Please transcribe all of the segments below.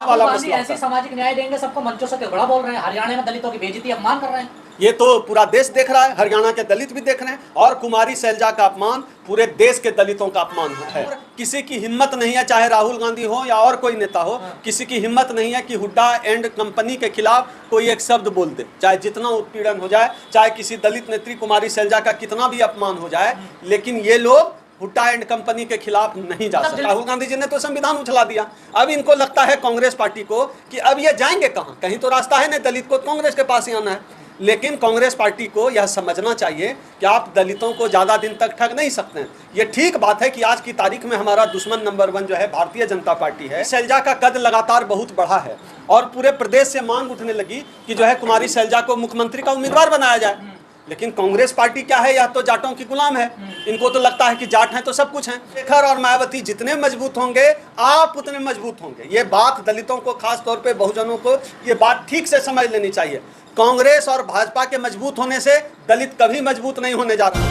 वाला गांधी मसला ऐसे होता है। सामाजिक न्याय देंगे, सबको मंचों से बड़ा बोल रहे हैं, हरियाणा में दलितों की बेइज्जती अपमान कर रहे हैं। ये तो पूरा देश देख रहा है, हरियाणा के दलित भी देख रहे हैं, और कुमारी सैलजा का अपमान पूरे देश के दलितों का अपमान है। किसी की हिम्मत नहीं है, चाहे राहुल गांधी हो या और कोई नेता हो, किसी की हिम्मत नहीं है कि हुड्डा एंड कंपनी के खिलाफ कोई एक शब्द बोल दे, चाहे जितना उत्पीड़न हो जाए, चाहे किसी दलित नेत्री कुमारी सैलजा का कितना भी अपमान हो जाए, लेकिन ये लोग हुड्डा एंड कंपनी के खिलाफ नहीं जा सकते। राहुल गांधी जी ने तो संविधान उछला दिया। अब इनको लगता है कांग्रेस पार्टी को कि अब ये जाएंगे कहां, कहीं तो रास्ता है नहीं, दलित को कांग्रेस के पास ही आना है। लेकिन कांग्रेस पार्टी को यह समझना चाहिए कि आप दलितों को ज़्यादा दिन तक ठग नहीं सकते हैं। ये ठीक बात है कि आज की तारीख में हमारा दुश्मन नंबर 1 जो है भारतीय जनता पार्टी है। सैलजा का कद लगातार बहुत बढ़ा है और पूरे प्रदेश से मांग उठने लगी कि जो है कुमारी सैलजा को मुख्यमंत्री का उम्मीदवार बनाया जाए। लेकिन कांग्रेस पार्टी क्या है, यह तो जाटों की गुलाम है। इनको तो लगता है कि जाट हैं तो सब कुछ है। शेखर और मायावती जितने मजबूत होंगे, आप उतने मजबूत होंगे। ये बात दलितों को, खास तौर पे बहुजनों को ये बात ठीक से समझ लेनी चाहिए। कांग्रेस और भाजपा के मजबूत होने से दलित कभी मजबूत नहीं होने जा रहा।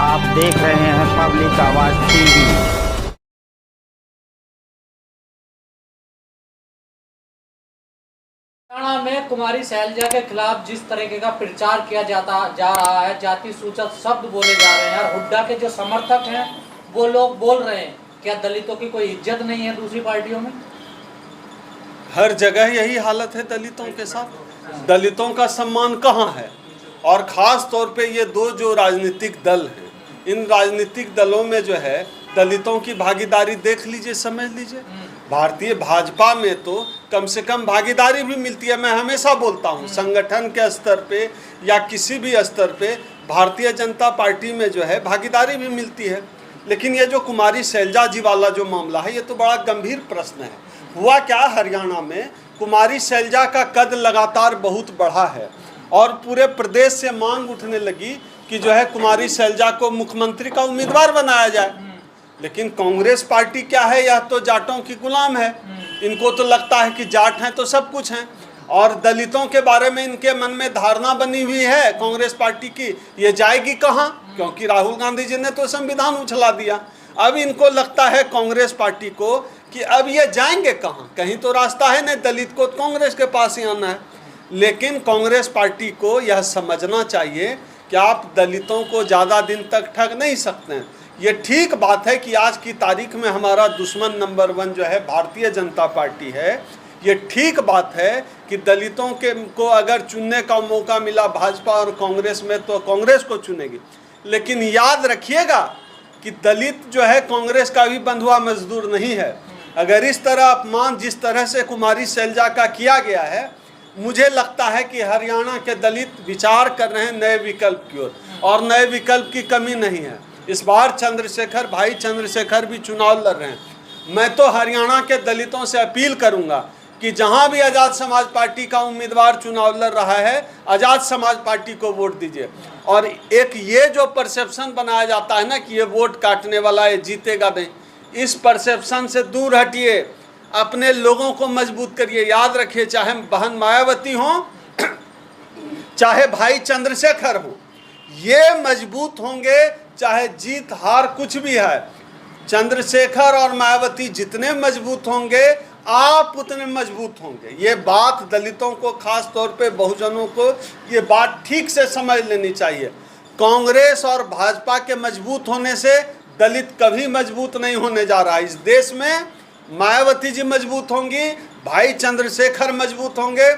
आप देख रहे हैं पब्लिक आवाज टीवी। हरियाणा में कुमारी सैलजा के खिलाफ जिस तरीके का प्रचार किया जा रहा है, जाति सूचक शब्द बोले जा रहे हैं, और हुड्डा के जो समर्थक हैं वो लोग बोल रहे हैं, क्या दलितों की कोई इज्जत नहीं है दूसरी पार्टियों में? हर जगह यही हालत है दलितों के साथ। दलितों का सम्मान कहाँ है? और ख़ास तौर पे ये दो जो राजनीतिक दल हैं, इन राजनीतिक दलों में जो है दलितों की भागीदारी देख लीजिए, समझ लीजिए। भारतीय भाजपा में तो कम से कम भागीदारी भी मिलती है। मैं हमेशा बोलता हूँ, संगठन के स्तर पे या किसी भी स्तर पे भारतीय जनता पार्टी में जो है भागीदारी भी मिलती है। लेकिन ये जो कुमारी सैलजा जी वाला जो मामला है, ये तो बड़ा गंभीर प्रश्न है। हुआ क्या, हरियाणा में कुमारी सैलजा का कद लगातार बहुत बढ़ा है और पूरे प्रदेश से मांग उठने लगी कि जो है कुमारी सैलजा को मुख्यमंत्री का उम्मीदवार बनाया जाए। लेकिन कांग्रेस पार्टी क्या है, यह तो जाटों की गुलाम है। इनको तो लगता है कि जाट हैं तो सब कुछ हैं, और दलितों के बारे में इनके मन में धारणा बनी हुई है कांग्रेस पार्टी की, ये जाएगी कहाँ, क्योंकि राहुल गांधी जी ने तो संविधान उछला दिया। अब इनको लगता है कांग्रेस पार्टी को कि अब ये जाएंगे कहाँ, कहीं तो रास्ता है नहीं, दलित को कांग्रेस के पास ही आना है। लेकिन कांग्रेस पार्टी को यह समझना चाहिए कि आप दलितों को ज़्यादा दिन तक ठग नहीं सकते हैं। ये ठीक बात है कि आज की तारीख में हमारा दुश्मन नंबर 1 जो है भारतीय जनता पार्टी है। ये ठीक बात है कि दलितों को अगर चुनने का मौका मिला भाजपा और कांग्रेस में तो कांग्रेस को चुनेगी। लेकिन याद रखिएगा कि दलित जो है कांग्रेस का भी बंधुआ मजदूर नहीं है। अगर इस तरह अपमान जिस तरह से कुमारी सैलजा का किया गया है, मुझे लगता है कि हरियाणा के दलित विचार कर रहे हैं नए विकल्प की ओर, और नए विकल्प की कमी नहीं है। इस बार भाई चंद्रशेखर भी चुनाव लड़ रहे हैं। मैं तो हरियाणा के दलितों से अपील करूंगा कि जहां भी आज़ाद समाज पार्टी का उम्मीदवार चुनाव लड़ रहा है, आज़ाद समाज पार्टी को वोट दीजिए। और एक ये जो परसेप्शन बनाया जाता है ना कि ये वोट काटने वाला है, जीतेगा नहीं, इस परसेप्शन से दूर हटिए, अपने लोगों को मजबूत करिए। याद रखिए, चाहे बहन मायावती हो चाहे भाई चंद्रशेखर हो, ये मजबूत होंगे चाहे जीत हार कुछ भी है। चंद्रशेखर और मायावती जितने मजबूत होंगे, आप उतने मजबूत होंगे। ये बात दलितों को, खास तौर पे बहुजनों को ये बात ठीक से समझ लेनी चाहिए। कांग्रेस और भाजपा के मजबूत होने से दलित कभी मजबूत नहीं होने जा रहा है। इस देश में मायावती जी मजबूत होंगी, भाई चंद्रशेखर मजबूत होंगे,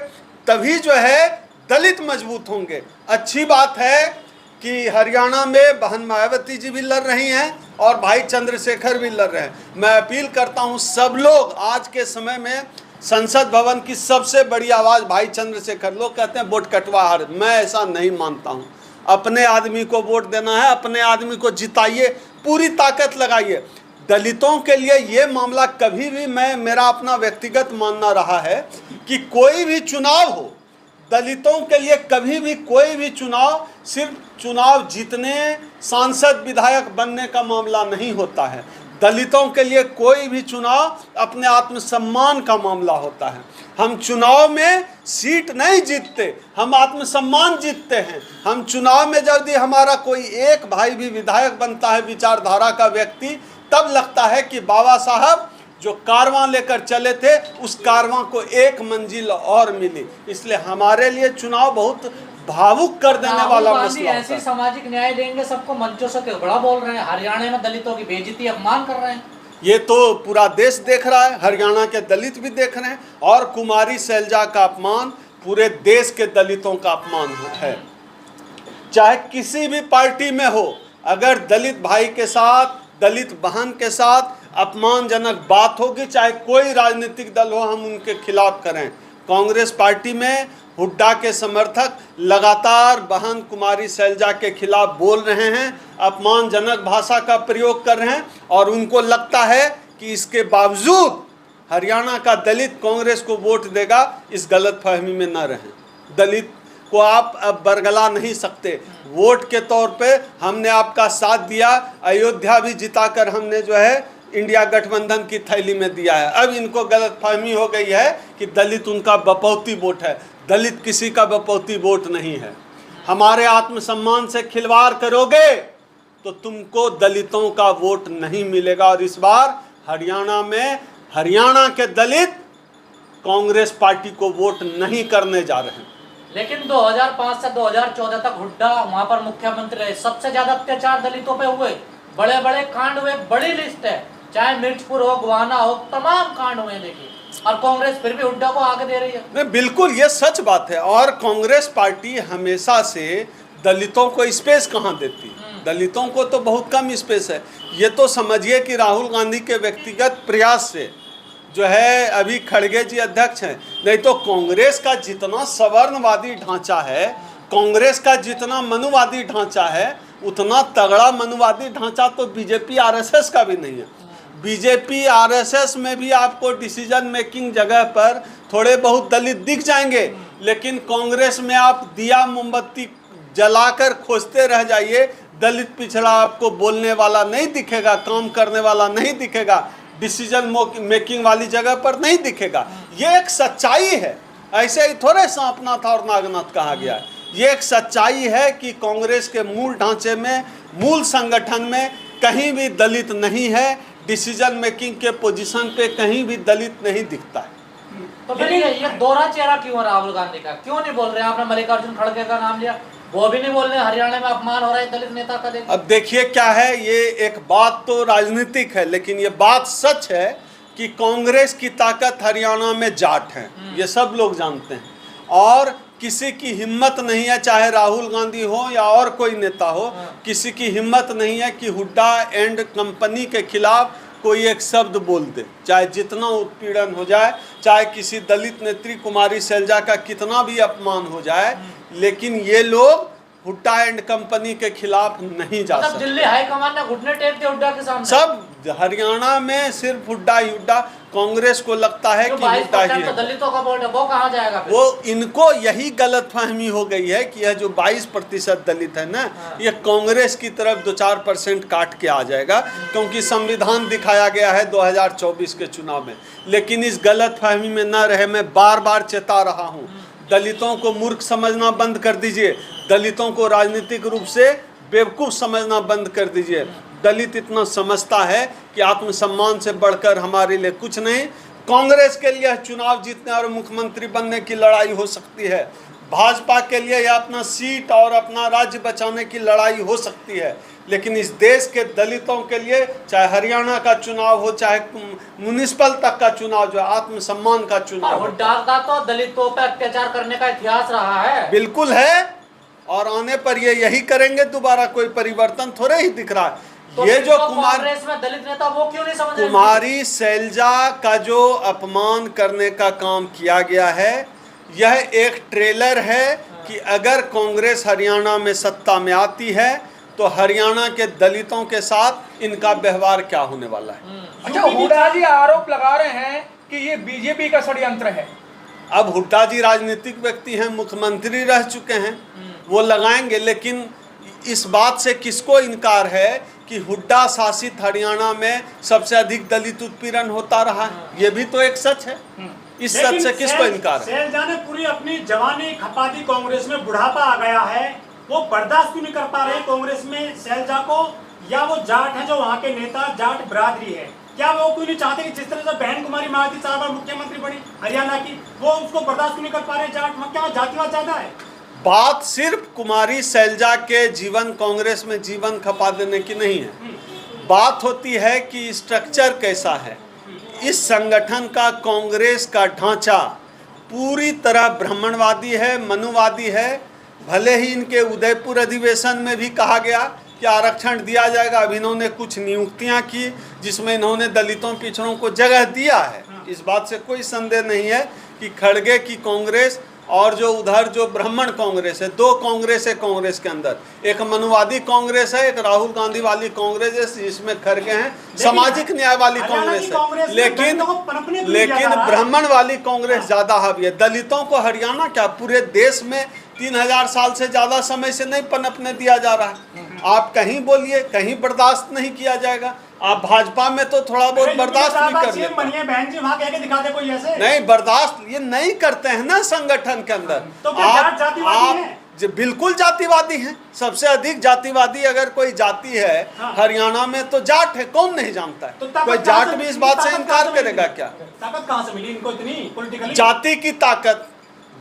तभी जो है दलित मजबूत होंगे। अच्छी बात है कि हरियाणा में बहन मायावती जी भी लड़ रही हैं और भाई चंद्रशेखर भी लड़ रहे हैं। मैं अपील करता हूं सब लोग, आज के समय में संसद भवन की सबसे बड़ी आवाज़ भाई चंद्रशेखर। लोग कहते हैं वोट कटवा हार, मैं ऐसा नहीं मानता हूं। अपने आदमी को वोट देना है, अपने आदमी को जिताइए, पूरी ताकत लगाइए। दलितों के लिए ये मामला कभी भी मेरा अपना व्यक्तिगत मानना रहा है कि कोई भी चुनाव हो, दलितों के लिए कभी भी कोई भी चुनाव सिर्फ चुनाव जीतने, सांसद विधायक बनने का मामला नहीं होता है। दलितों के लिए कोई भी चुनाव अपने आत्मसम्मान का मामला होता है। हम चुनाव में सीट नहीं जीतते, हम आत्मसम्मान जीतते हैं। हम चुनाव में यदि हमारा कोई एक भाई भी विधायक बनता है, विचारधारा का व्यक्ति, तब लगता है कि बाबा साहब जो कारवां लेकर चले थे उस कारवां को एक मंजिल और मिली। इसलिए हमारे लिए चुनाव बहुत भावुक कर देने वाला मसला ऐसी सामाजिक न्याय देंगे सबको, मंचों से बड़ा बोल रहे हैं, हरियाणा में दलितों की बेइज्जती अपमान कर रहे हैं। ये तो पूरा देश देख रहा है, हरियाणा के दलित भी देख रहे हैं, और कुमारी शैलजा का अपमान पूरे देश के दलितों का अपमान है। चाहे किसी भी पार्टी में हो, अगर दलित भाई के साथ, दलित बहन के साथ अपमानजनक बात होगी, चाहे कोई राजनीतिक दल हो, हम उनके खिलाफ करें। कांग्रेस पार्टी में हुड्डा के समर्थक लगातार बहन कुमारी शैलजा के खिलाफ बोल रहे हैं, अपमानजनक भाषा का प्रयोग कर रहे हैं, और उनको लगता है कि इसके बावजूद हरियाणा का दलित कांग्रेस को वोट देगा। इस गलतफहमी में न रहें। दलित को आप अब बरगला नहीं सकते। वोट के तौर पे हमने आपका साथ दिया, अयोध्या भी जिताकर हमने जो है इंडिया गठबंधन की थैली में दिया है। अब इनको गलतफहमी हो गई है कि दलित उनका बपौती वोट है। दलित किसी का बपौती वोट नहीं है। हमारे आत्मसम्मान से खिलवाड़ करोगे तो तुमको दलितों का वोट नहीं मिलेगा। और इस बार हरियाणा में हरियाणा के दलित कांग्रेस पार्टी को वोट नहीं करने जा रहे हैं। लेकिन 2005 से 2014 तक हुड्डा वहां पर मुख्यमंत्री रहे, सबसे ज्यादा अत्याचार दलितों पे हुए, बड़े बड़े कांड हुए, बड़ी लिस्ट है, चाहे मिर्चपुर हो, गुवाना हो, तमाम कांड हुए। देखिए, और कांग्रेस फिर भी हुड्डा को आगे दे रही है। नहीं, बिल्कुल ये सच बात है। और कांग्रेस पार्टी हमेशा से दलितों को स्पेस कहाँ देती? दलितों को तो बहुत कम स्पेस है। ये तो समझिए कि राहुल गांधी के व्यक्तिगत प्रयास से जो है, अभी खड़गे जी अध्यक्ष हैं, नहीं तो कांग्रेस का जितना सवर्णवादी ढांचा है, कांग्रेस का जितना मनुवादी ढांचा है, उतना तगड़ा मनुवादी ढांचा तो बीजेपी आरएसएस का भी नहीं है। बीजेपी आरएसएस में भी आपको डिसीजन मेकिंग जगह पर थोड़े बहुत दलित दिख जाएंगे, लेकिन कांग्रेस में आप दिया मोमबत्ती जलाकर खोजते रह जाइए, दलित पिछड़ा आपको बोलने वाला नहीं दिखेगा, काम करने वाला नहीं दिखेगा, डिसीजन मेकिंग वाली जगह पर नहीं दिखेगा। ये एक सच्चाई है। ऐसे ही थोड़े सांपनाथ और नागनाथ कहा गया है। ये एक सच्चाई है कि कांग्रेस के मूल ढांचे में, मूल संगठन में कहीं भी दलित नहीं है। डिसीजन मेकिंग के पोजीशन पे कहीं भी दलित नहीं दिखता है। तो फिर ये दोहरा चेहरा क्यों है राहुल गांधी का? क्यों नहीं बोल रहे? आपने मल्लिकार्जुन खड़गे का नाम लिया, वो भी नहीं बोल रहे। हरियाणा में अपमान हो रहा है दलित नेता का। देखिए, अब देखिए क्या है, ये एक बात तो राजनीतिक है, लेकिन ये बात सच है कि कांग्रेस की ताकत हरियाणा में जाट है, ये सब लोग जानते हैं। और किसी की हिम्मत नहीं है, चाहे राहुल गांधी हो या और कोई नेता हो, किसी की हिम्मत नहीं है कि हुड्डा एंड कंपनी के खिलाफ कोई एक शब्द बोल दे, चाहे जितना उत्पीड़न हो जाए, चाहे किसी दलित नेत्री कुमारी शैलजा का कितना भी अपमान हो जाए, लेकिन ये लोग हुड्डा एंड कंपनी के खिलाफ नहीं जा सकते। दिल्ली हाईकमान ने घुटने टेक दिए हुड्डा के सामने। सब हरियाणा में सिर्फ हुड्डा ही हुड्डा। कांग्रेस को लगता है कि हुड्डा ही है। दलितों का वोट है, वो कहाँ जाएगा फिर? वो इनको यही गलतफहमी हो गई है कि यह जो 22% दलित है ना, ये कांग्रेस की तरफ 2-4% काट के आ जाएगा, क्योंकि संविधान दिखाया गया है 2024 के चुनाव में। लेकिन इस गलतफहमी में न रहे। मैं बार बार चेता रहा हूँ, दलितों को मूर्ख समझना बंद कर दीजिए, दलितों को राजनीतिक रूप से बेवकूफ़ समझना बंद कर दीजिए। दलित इतना समझता है कि आत्मसम्मान से बढ़कर हमारे लिए कुछ नहीं। कांग्रेस के लिए चुनाव जीतने और मुख्यमंत्री बनने की लड़ाई हो सकती है, भाजपा के लिए या अपना सीट और अपना राज्य बचाने की लड़ाई हो सकती है, लेकिन इस देश के दलितों के लिए चाहे हरियाणा का चुनाव हो, चाहे म्युनिसिपल तक का चुनाव, जो आत्मसम्मान का चुनाव हो। हुड्डा का तो दलितों पर अत्याचार करने का इतिहास रहा है। बिल्कुल है, और आने पर ये यही करेंगे दोबारा। कोई परिवर्तन थोड़े ही दिख रहा है। तो ये जो कांग्रेस में दलित नेता वो क्यों नहीं समझ रहे? कुमारी शैलजा का जो अपमान करने का काम किया गया है, यह एक ट्रेलर है कि अगर कांग्रेस हरियाणा में सत्ता में आती है तो हरियाणा के दलितों के साथ इनका व्यवहार क्या होने वाला है। अच्छा, हुड्डा जी आरोप लगा रहे हैं कि ये बीजेपी का षड्यंत्र है। अब हुड्डा जी राजनीतिक व्यक्ति हैं, मुख्यमंत्री रह चुके हैं, वो लगाएंगे, लेकिन इस बात से किसको इनकार है कि हुड्डा शासित हरियाणा में सबसे अधिक दलित उत्पीड़न होता रहा है। ये भी तो एक सच है। इस सच से किसको इनकार है? शैलजा ने पूरी अपनी जवानी खपा दी, कांग्रेस में बुढ़ापा आ गया है, वो बर्दाश्त क्यों नहीं कर पा रहे कांग्रेस में शैलजा को, या वो जाट है जो वहाँ के नेता जाट बिरादरी है, क्या वो क्यों नहीं चाहते कि जिस तरह से बहन कुमारी मायावती 4 बार मुख्यमंत्री बनी हरियाणा की, वो उसको बर्दाश्त क्यों नहीं कर पा रहे जाट? क्या जातिवाद ज्यादा है? बात सिर्फ कुमारी शैलजा के जीवन कांग्रेस में जीवन खपा देने की नहीं है, बात होती है कि स्ट्रक्चर कैसा है। इस संगठन का कांग्रेस का ढांचा पूरी तरह ब्राह्मणवादी है, मनुवादी है। भले ही इनके उदयपुर अधिवेशन में भी कहा गया कि आरक्षण दिया जाएगा, अब इन्होंने कुछ नियुक्तियां की जिसमें इन्होंने दलितों पिछड़ों को जगह दिया है। इस बात से कोई संदेह नहीं है कि खड़गे की कांग्रेस और जो उधर जो ब्राह्मण कांग्रेस है, 2 कांग्रेस है कांग्रेस के अंदर, एक मनुवादी कांग्रेस है, एक राहुल गांधी वाली कांग्रेस है जिसमें खड़गे हैं सामाजिक न्याय वाली कांग्रेस है, लेकिन ब्राह्मण वाली कांग्रेस ज्यादा हावी है। दलितों को हरियाणा क्या पूरे देश में 3000 साल से ज्यादा समय से नहीं पनपने दिया जा रहा है। आप कहीं बोलिए, कहीं बर्दाश्त नहीं किया जाएगा। आप भाजपा में तो थोड़ा बहुत बर्दाश्त भी कर लेते हैं, बहन जी वहाँ कह के दिखा दे कोई ऐसे नहीं बर्दाश्त ये नहीं करते हैं ना संगठन के अंदर। तो क्या जातिवादी हैं? बिल्कुल जातिवादी हैं, सबसे अधिक जातिवादी अगर कोई जाति है हरियाणा में तो जाट है, कौन नहीं जानता है। तो कोई जाट भी इस बात से इनकार करेगा क्या? ताकत कहाँ से मिली इनको इतनी पॉलिटिकली?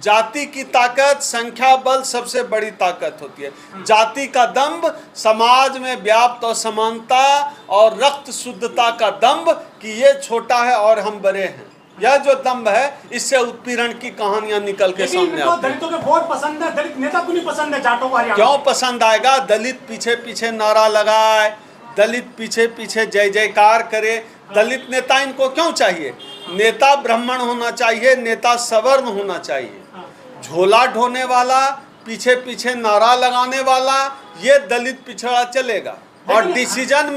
जाति की ताकत संख्या बल सबसे बड़ी ताकत होती है। जाति का दंभ, समाज में व्याप्त असमानता और रक्त शुद्धता का दंभ कि ये छोटा है और हम बड़े हैं, यह जो दंभ है इससे उत्पीड़न की कहानियां निकल के सामने आती हैं। दलितों के वोट पसंद है, दलित नेता क्यों नहीं पसंद है जाटों को हरियाणा? क्यों पसंद आएगा? दलित पीछे पीछे नारा लगाए, दलित पीछे पीछे जय जयकार करे। दलित नेता इनको क्यों चाहिए? नेता ब्राह्मण होना चाहिए, नेता सवर्ण होना चाहिए। झोला ढोने वाला, पीछे पीछे नारा लगाने वाला, ये दलित पिछड़ा चलेगा। और डिसीजन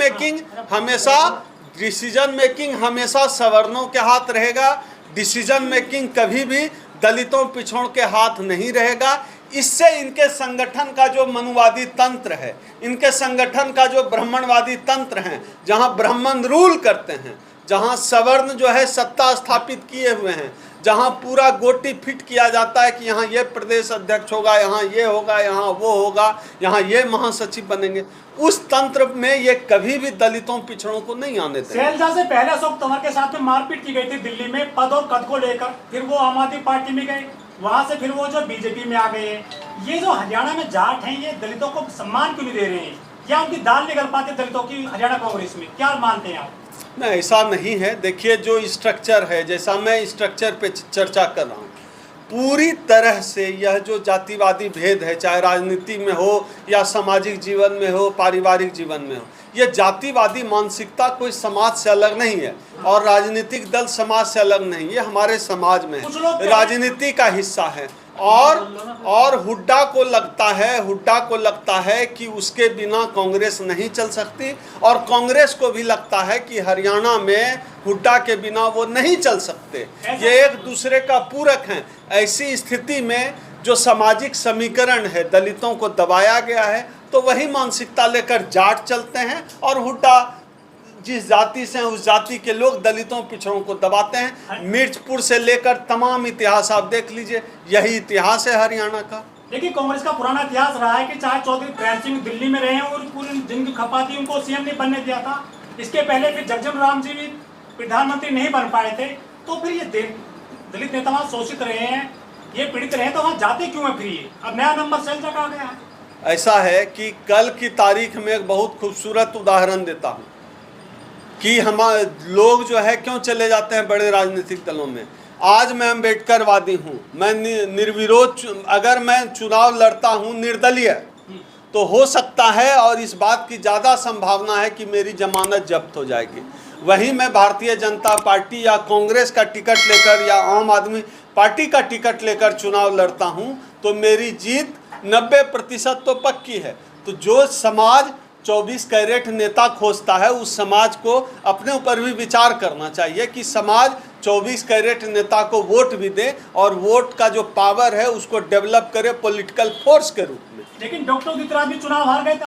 मेकिंग हमेशा सवर्णों के हाथ रहेगा। डिसीजन मेकिंग कभी भी दलितों पिछड़ों के हाथ नहीं रहेगा। इससे इनके संगठन का जो मनुवादी तंत्र है, इनके संगठन का जो ब्राह्मणवादी तंत्र है, जहां ब्राह्मण रूल करते हैं, जहां सवर्ण जो है सत्ता स्थापित किए हुए हैं, जहां पूरा गोटी फिट किया जाता है कि यहाँ ये प्रदेश अध्यक्ष होगा, यहाँ ये होगा, यहाँ वो होगा, यहाँ ये महासचिव बनेंगे, उस तंत्र में ये कभी भी दलितों पिछड़ों को नहीं आने देंगे। शैलजा से पहले अशोक तंवर के साथ में मारपीट की गई थी दिल्ली में पद और कद को लेकर, फिर वो आम आदमी पार्टी में गए, वहां से फिर वो जो बीजेपी में आ गए हैं। ये जो हरियाणा में जाट हैं, ये दलितों को सम्मान क्यों नहीं दे रहे हैं? क्या उनकी दाल निकल पाते दलितों की हरियाणा कांग्रेस में? क्या मानते हैं आप? नहीं, ऐसा नहीं है। देखिए जो स्ट्रक्चर है, जैसा मैं स्ट्रक्चर पे चर्चा कर रहा हूँ, पूरी तरह से यह जो जातिवादी भेद है, चाहे राजनीति में हो या सामाजिक जीवन में हो, पारिवारिक जीवन में हो, यह जातिवादी मानसिकता कोई समाज से अलग नहीं है और राजनीतिक दल समाज से अलग नहीं, ये हमारे समाज में है, राजनीति का हिस्सा है। और हुड्डा को लगता है कि उसके बिना कांग्रेस नहीं चल सकती, और कांग्रेस को भी लगता है कि हरियाणा में हुड्डा के बिना वो नहीं चल सकते। ये एक दूसरे का पूरक हैं। ऐसी स्थिति में जो सामाजिक समीकरण है, दलितों को दबाया गया है, तो वही मानसिकता लेकर जाट चलते हैं और हुड्डा जिस जाति से हैं उस जाति के लोग दलितों पिछड़ों को दबाते हैं। मिर्चपुर से लेकर तमाम इतिहास आप देख लीजिए, यही इतिहास है हरियाणा का। देखिए कांग्रेस का पुराना इतिहास रहा है कि चाहे चौधरी प्रेम सिंह दिल्ली में रहे हैं और पूरी जिनकी खपा थी उनको सीएम नहीं बनने दिया था। इसके पहले फिर जगजीवन राम जी भी प्रधानमंत्री नहीं बन पाए थे। तो फिर ये दलित नेता वहाँ शोषित रहे हैं, ये पीड़ित रहे, तो वहाँ जाते क्यों है? फिर ये अब नया नंबर शैलजा का आ गया है। ऐसा है कि कल की तारीख में एक बहुत खूबसूरत उदाहरण देता हूँ कि हमारे लोग जो है क्यों चले जाते हैं बड़े राजनीतिक दलों में। आज मैं अम्बेडकरवादी हूँ, मैं निर्विरोध, अगर मैं चुनाव लड़ता हूँ निर्दलीय, तो हो सकता है और इस बात की ज़्यादा संभावना है कि मेरी जमानत जब्त हो जाएगी। वहीं मैं भारतीय जनता पार्टी या कांग्रेस का टिकट लेकर या आम आदमी पार्टी का टिकट लेकर चुनाव लड़ता हूँ तो मेरी जीत 90% तो पक्की है। तो जो समाज 24 कैरेट नेता खोजता है, उस समाज को अपने ऊपर भी विचार करना चाहिए कि समाज 24 कैरेट नेता को वोट भी दे और वोट का जो पावर है उसको डेवलप करे पॉलिटिकल फोर्स के रूप में। लेकिन डॉक्टर उदित राज भी चुनाव हार गए।